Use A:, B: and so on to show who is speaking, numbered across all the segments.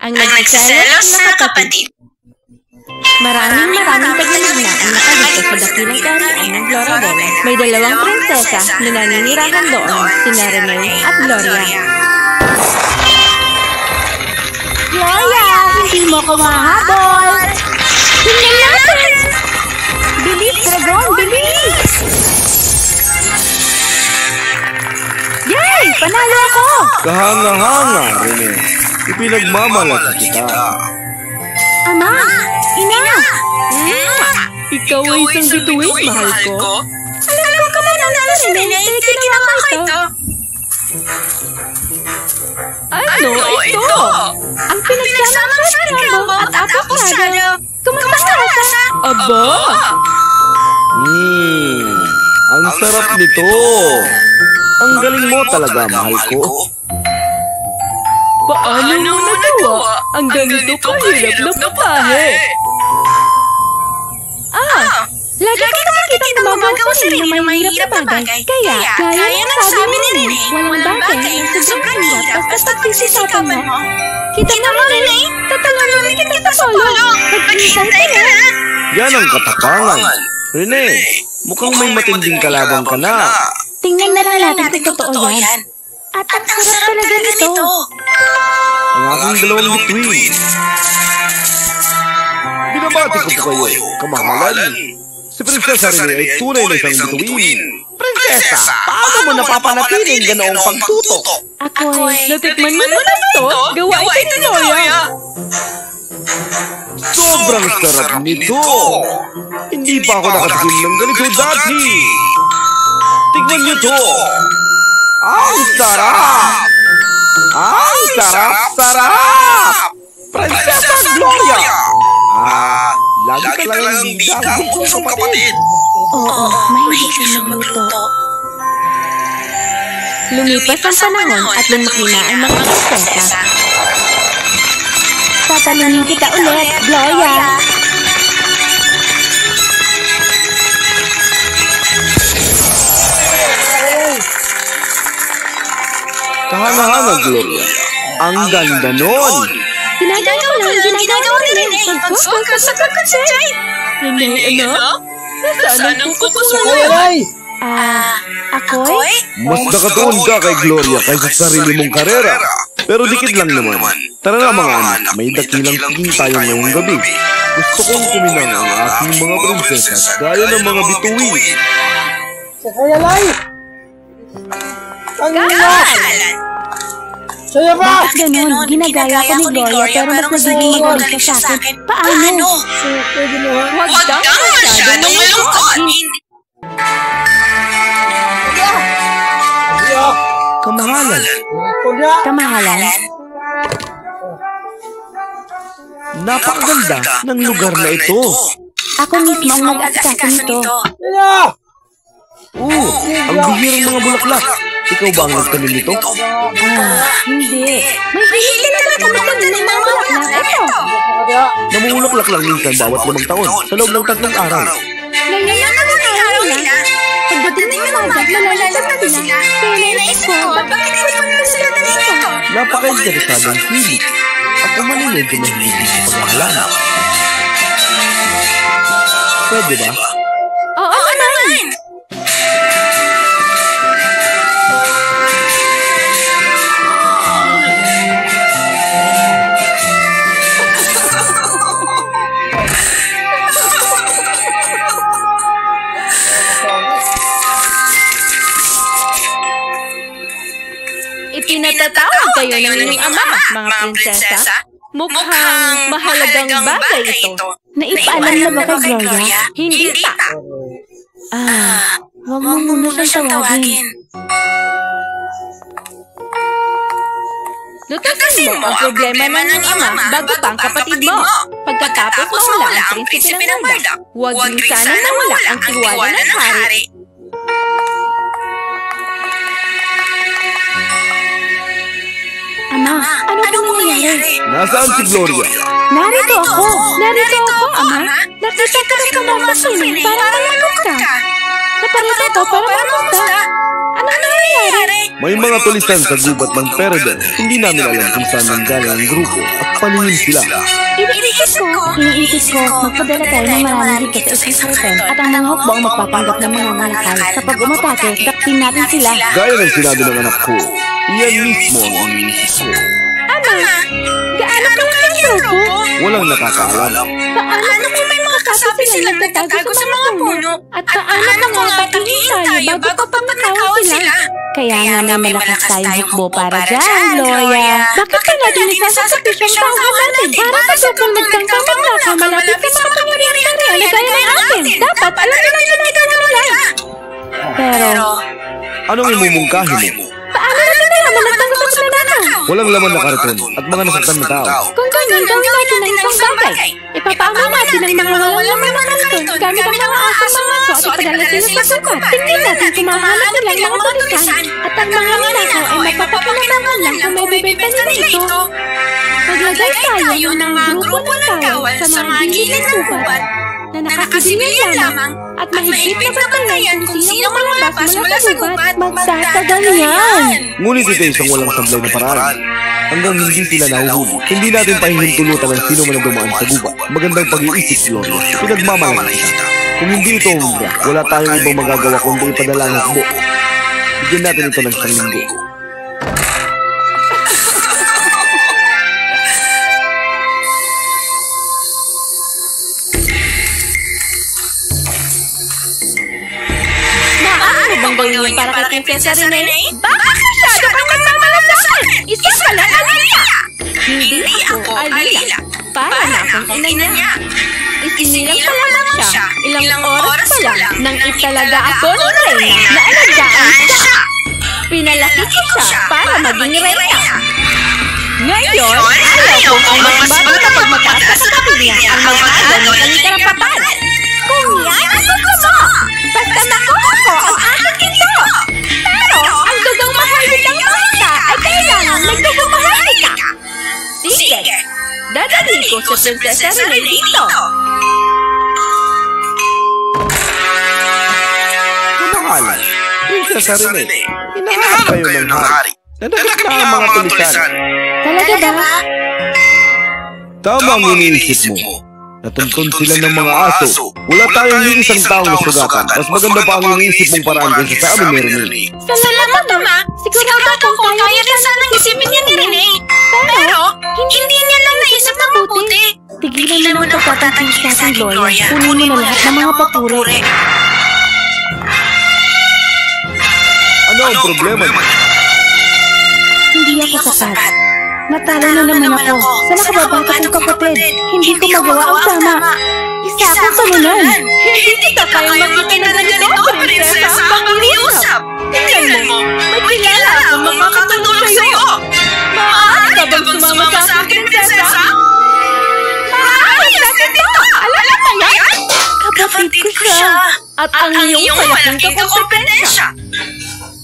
A: Ang nagsiselos na kapatid. Maraming tagalig na ang nakaligtas sa dakilang kaharian ng Floradella. May dalawang prinsesa na naninirahan doon, sina Rene at Gloria.
B: Gloria, hindi mo ko mahabol! Tingnan natin! Bilis, Dragon! Bilis! Yay! Panalo ako!
C: Kahanga-hanga, Rene. Ipinagmamalaki kita.
B: Ama! Ina!
A: Ikaw ay isang bituin, mahal ko.
B: Alam ko ka man ang Rene, kaya ginawa ko ito.
A: Ano ito?
B: Ang pinagsamang scramble at avocado. Kumusta ka?
A: Aba!
C: Ang sarap nito. Ang galing mo talaga, mahal ko.
A: Paano mo nagawa ang ganito kahirap na putahe?
B: Lagi ko nakikita gumagawa sa sarili ng mahirap na bagay. Kaya, gaya ng sabi ni Rene, walang bagay na sobrang hirap basta pagsisisapan mo. Kita mo, Rene, tatanganin kita sa solo. Mag-iisay ka na.
C: Yan ang katapangan. Rene, mukhang may matinding kalaban ka na.
B: Tingnan na lang natin kung totoo yan. At ang sarap talaga nito.
C: Ang aking dalawang bituin. Binabati ko po kayo, kamahalan. Si Prinsesa Rene ay tunay na isang bituin. Prinsesa, paano mo napapanatiling ganoong pagtutok?
B: Ako'y...
A: Natikman mo na ito? Gawa ito ni Gloria.
C: Sobrang sarap nito. Hindi pa ako nakatikim ng ganito dati. Tignan niyo to. Ang sarap! Ang sarap-sarap! Prinsesa Gloria! Lagi ka lang hindi dagang kapatid.
B: Oo, mahilig na magluto.
A: Lumipas ang panahon at lumaki na ang mga prinsesa.
B: Tatanungin kita ulit, Gloria.
C: Kahanga-hanga, Gloria. Ang ganda nun.
B: Ginagawa rin. Pagkakasakot si Jay.
A: Rene, anak? Nasaan ang kukus mo?
B: Ako'y?
C: Mas nakatuon ka kay Gloria kaysa sa sarili mong karera. Pero dikit lang naman. Tara na mga anak, may dakilang tingin tayo ngayong gabi. Gusto kong kuminang ang aking mga prinsesas gaya ng mga bituin.
D: Sakayalay! Ang
B: Galan!
D: Saya ba?
B: Bakit ganun? Ginagaya ko ni Gloria pero mas nagiging magaling siya sa akin. Paano?
D: Pwede mo ha?
A: Huwag kang masyadong malungkot.
C: Kamahalan.
B: Kamahalan?
C: Napakaganda ng lugar na ito.
B: Ako mismo ang nag-asikaso nito.
C: Ang bihirang mga bulaklak. Ikaw ba ang nagtanim nito?
B: Hindi. May hilig talaga kami tanim ng mga bulaklak. Ito.
C: Namumulaklak lang minsan bawat 5 taon sa loob ng 3 araw.
B: Ngayon ang araw nila. Pagdating ng umaga, malalagyan na sila. Kaya naisip ko, bakit sila sila dito?
C: Napaka-interesadong hilig. Ako man ay medyo mahilig sa paghahalaman. Pwede ba?
B: Oo naman!
A: Ipinatatawag kayo ng inyong ama, mga prinsesa. Mukhang mahalagang bagay ito.
B: Naipaalam na ba kay Gloria?
A: Hindi pa.
B: Huwag mo muna siyang tawagin.
A: Lutasin mo ang problema ng iyong ama bago pa ang kapatid mo. Pagkatapos mawala ang prinsipe ng Bardak, huwag rin sana nawala ang tiwala ng hari.
B: Ama, ano pong nangyayari?
C: Nasaan si Gloria?
B: Narito ako, Ama. Nakita ka rin kamang masinin para malakot ka. Naparito ko para mamusta. Ano nangyayari?
C: May mga tulisan sa gubat ng Peredel. Hindi namin alam kung saan nanggaling ang grupo at paningin sila.
B: Iniisip ko, magpadala tayo ng maraming higit sa isang hurricane at ang mga hukbo ang magpapanggap ng mga malakal. Kapag umatake, daktin natin sila.
C: Gaya ng sinabi ng anak ko, iyan mismo ang iniisip ko.
B: Ama, gaano kalaki ang grupo?
C: Walang nakakaalam.
B: Paano kung may makasabi silang nagtatago sa mga puno? At paano kung patingin tayo bago pa pangakawan sila? Kaya nga may malakas tayong hukbo para dyan, Loya. Bakit ka natin nagsasakripisyo ang tauhan natin? Para sa grupong nagkangkamang laka, malapit sa makapangyarihan na rin na gaya ng atin. Dapat alam nila yung ginagawa nila. Pero,
C: Anong imumungkahi mo?
B: paano natin nalaman ang tanggap sa nanakaw?
C: Walang laman na karton at mga nasaktan na tao.
B: Kung ganun, gawin natin ang isang bagay. Ipapaama natin ang mga walang laman ng karton gamit ang mga asang mga aso at ipadala sila sa gubat. Tingnan natin kung mahanap nilang mga tulisan at ang mga nanakaw ay magpapakalamangan lang kung may bibenta nila ito. Maglagay tayo ng grupo ng kawal sa mga gilid ng gubat na nakasibilyan lamang at mahigpit na bantayan kung sino malabas mula sa gubat. Magtatagal yan!
C: Ngunit ito isang walang sablay na paraan. Hanggang hindi sila nahuhuli. Hindi natin pahihintulutan ng sino man ang dumaan sa gubat. Magandang pag-iisip, Gloria. Pinagmamalang kita. Kung hindi ito umbra, wala tayong ibang magagawa kundi ipadala ng hukbo. Bigyan natin ito ng isang linggo.
B: Bang gawin yun para kay Prinsesa Rene? Bakit masyado kang nagmamalasakit? Isa ka lang, Alila! Hindi ako, Alila. Para na akong ina niya. Isinilang pa lamang siya. Ilang oras pa lang nang italaga ako ng reyna na alagaan siya. Pinalaki ko siya para maging reyna. Ngayon, ayaw kong ang mas bago na pagmataas sa kapilihan ang mag-agaw ng kanyang karapatan. Kung yan ang gusto mo, basta makuha ko ang aking ginto. Pero, ang dugang maharlik ng bata ay kailangan nagdugang maharlik ka. Sige, dadalhin ko si Prinsesa Rene dito.
C: Kamahalan, Prinsesa Rene, hinahanap kayo ng hari. Nadadak na ang mga tulisan.
B: Talaga ba?
C: Tama ang iniisip mo. Natuntun sila ng mga aso. Wala tayong iisang taong nasugatan. Mas maganda pa ang iniisip mong paraan kaysa sa amin ni Rene.
B: Salamat, Ma. Sigurado akong kaya rin sanang isipin niya ni Rene. Pero, hindi niya lang naisip na mabuti. Tigilan mo ng pagtatingin sa ating Gloria. Kunin mo na lahat ng mga papuri.
C: Ano ang problema niyo?
B: Hindi ako sapat. Natalo na naman ako sa nakababata kong kapatid. Hindi ko magawa ang tama. Isa akong tulunan. Hindi kita kayang magkita na ganito, Prinsesa. Pangiusap. Tingnan mo, may kilala akong makakatulong sa'yo. Maaari ka bang sumama sa akin, Prinsesa? Maaari natin ito. Alam mo yan? Kapatid ko siya. At ang iyong malaking kakompetensya.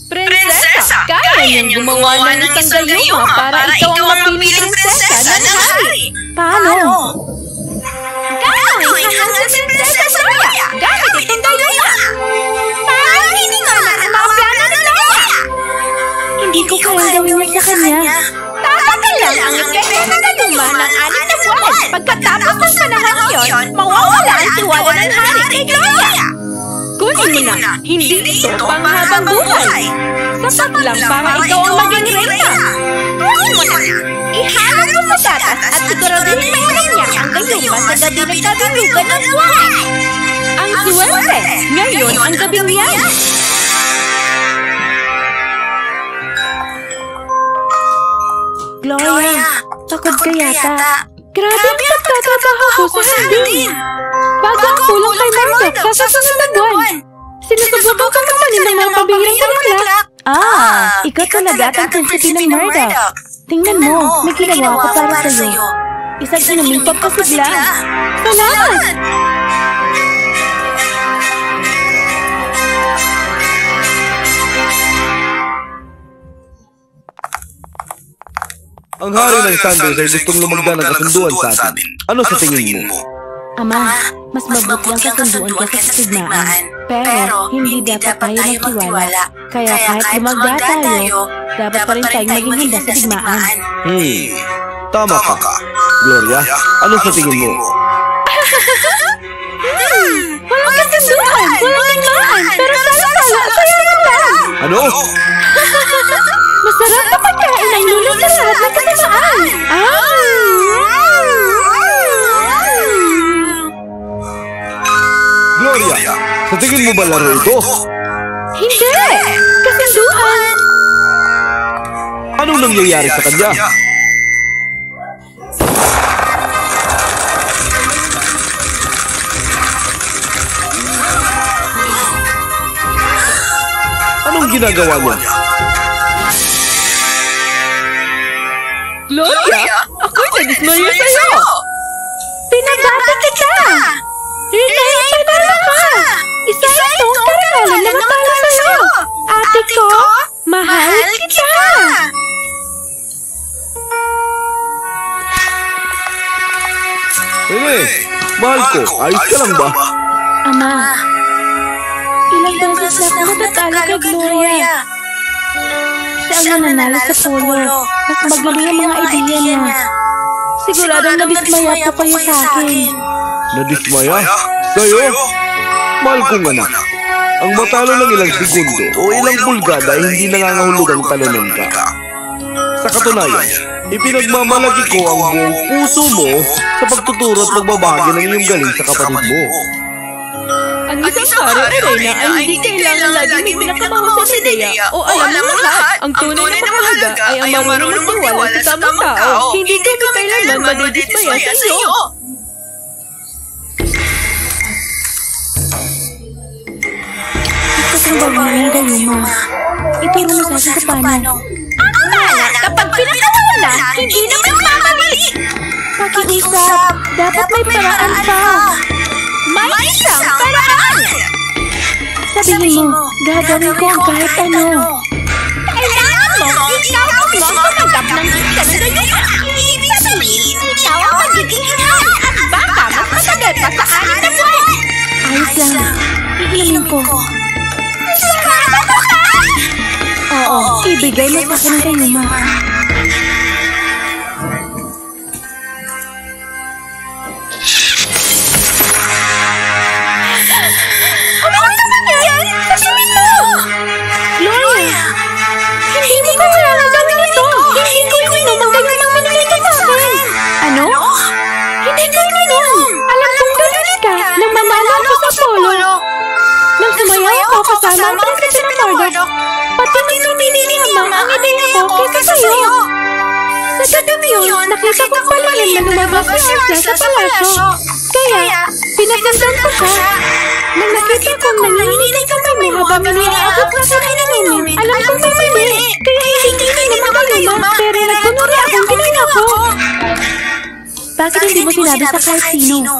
B: Prinsesa, kaya niyang gumawa ng isang gayuma para ikaw ang mapiling prinsesa ng hari. Paano? Gagawin hanggang si Prinsesa Loya gamit itong gayuma. Parang hindi nga ang mga plano ng Loya. Hindi ko kaya gawin niya sa kanya. Tatagal lang ang epekto ng gayuma ng 6 na buwan. Pagkatapos ng panahon yun, mawawala ang tiwala ng hari kay Loya. Kunin mo na, hindi ito panghabang buhay. Sapat lang para ikaw ang maging reyna. Kunin mo na, ihanap mo sa gatas at siguraduhin mayaman niya ang gayuma sa gabi ng kabilugan ng buwan. Ang suwerte, ngayon ang gabing yan. Gloria, takot ka yata. Grabe ang pagtatrabaho ko sa hardin. Bago ang kulang kay Murdoch sa susunod na buwan. Sinusubukan ko magtanim ng mga pabihirang bulaklak. Ikaw talaga ang prinsipe ng Murdoch. Tingnan mo, may ginawa ko para sa'yo. Isang inuming papasigla. Salamat!
C: Ang hari ng Sanders ay gustong lumagda ng kasunduan sa atin. Ano sa tingin mo?
A: Ama, mas mabuti ang kasunduan kaysa sa digmaan. Pero, hindi dapat tayo magtiwala. Kaya kahit lumagda tayo, dapat pa rin tayong maging handa sa digmaan.
C: Tama ka. Gloria, ano sa tingin mo?
A: Walang kasunduan, walang digmaan, pero sala-sala, saya lang.
C: Ano?
A: Masarap na pagkain ang lulos sa lahat ng kasamaan.
C: Gloria, sa tingin mo ba laro ito?
A: Hindi! Kasunduan!
C: Anong nangyayari sa kanya? Anong ginagawa niya?
A: Gloria, ako'y nadismaya sa'yo! Pinabata kita! Hintayin pa na ka! Isa itong karanalan na matala sa'yo! Ate ko, mahal kita!
C: Mahal ko, ayos ka lang ba?
A: Ama, ilang beses na ako natatalo kay Gloria. Siya ang nananalo sa polo. Mas magaling ang mga ideya niya. Siguradong nadismaya po kayo sa akin.
C: Nadismaya? Sa'yo? Mahal kong anak. Ang matalo ng ilang segundo o ilang pulgada ay hindi nangangahulugang talunan ka. Sa katunayan, ipinagmamalaki ko ang buong puso mo sa pagtuturo at pagbabahagi ng iyong galing sa kapatid mo.
A: Ang isang pare Elena ay hindi kailangan laging may pinakamahusay na ideya o alam mo lahat. Ang tunay na mahalaga ay ang marunong magtiwala sa tamang tao. Hindi kami kailanman madidismaya sa iyo. Gusto kong gawin Gayuma. Ituro mo sa akin kung paano. Ang bala, kapag pinakawala, hindi na magmamali. Pakiusap, dapat may paraan pa. May isang paraan! Sabihin mo, gagawin ko ang kahit ano. Kailangan mo, ikaw ang tumanggap ng Gayuma. Ibig sabihin, ikaw ang magiging hangal at baka mas matagal pa sa anim na buwan. Ayos lang, iilamin ko. Sarado ko ka! Oo, ibigay mo sa akin ang Gayuma. Gloria! Hindi mo kailangan gawin ito! Hindi ko ininom ang Gayumang minigay sa akin! Ano? Hindi ko ininom! Alam kong galit ka nang manalo ako sa polo! Nang sumayaw ako kasama ang prinsesa ng Mordok, pati nang pinili ni Ama ang ideya ko kaysa sa'yo! Sa gabi yun, nakita kong palihim na lumabas si Elsa sa palasyo. Kaya, pinasandan ko siya. Nang nakita kong nanginginig sa kamay mo habang iniabot na sa kinamin, alam kong may mali. Kaya hindi ininom ang Gayuma, pero nagkunwari akong ginawa ko. Bakit hindi mo sinabi sa kahit sino?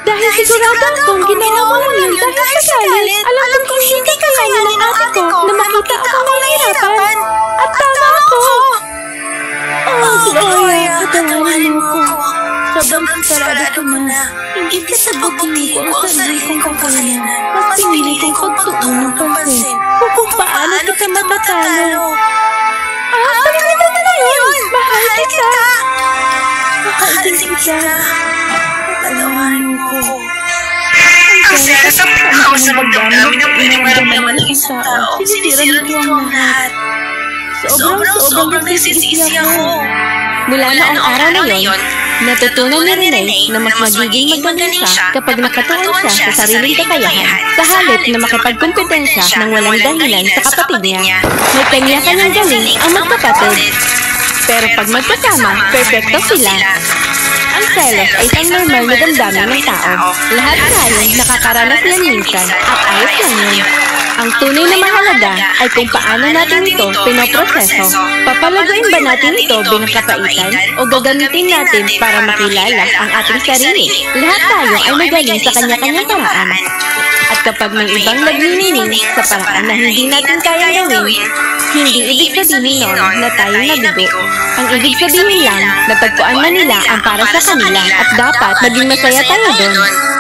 A: Dahil sigurado akong ginawa mo lang yun dahil sa galit. Alam kong hindi kailangan ng ate ko na makita akong nahihirapan. At tama ako. Oh, Gloria, katawanan mo ko. Sobrang sarado ko na. Hindi ka sagutin ko ang sarili kong kakayanan. Mas pinili kong pagtuon ng pansin kung paano kita matatalo. Palimutan mo na yun! Mahal kita! Mahal din kita. Katawanan mo ko.
B: Ang saya sa panahon sa magdamdamin ng pinagmaramdaman ng isang tao. Sinisira niyo ang lahat. Sobrang nagsisisi ako.
A: Mula noong araw na yon, natutunan ni Rene na mas magiging maganda siya kapag nakatuon siya sa sariling kakayahan sa halip na makipagkompetensya ng walang dahilan sa kapatid niya. May kanya-kanyang galing ang magkapatid. Pero pag magkasama, perfecto sila. Ang selos ay isang normal na damdamin ng tao. Lahat tayo nakakaranas yan minsan at ayos lang yun. Ang tunay na mahalaga ay kung paano natin ito pinoproseso. Papalaguin ba natin ito bilang kapaitan o gagamitin natin para makilala ang ating sarili? Lahat tayo ay magaling sa kanya-kanyang paraan. At kapag may ibang naglilining sa paraan na hindi natin kayang gawin, hindi ibig sabihin nun na tayo nabigo. Ang ibig sabihin lang, natagpuan na nila ang para sa kanila at dapat maging masaya tayo doon.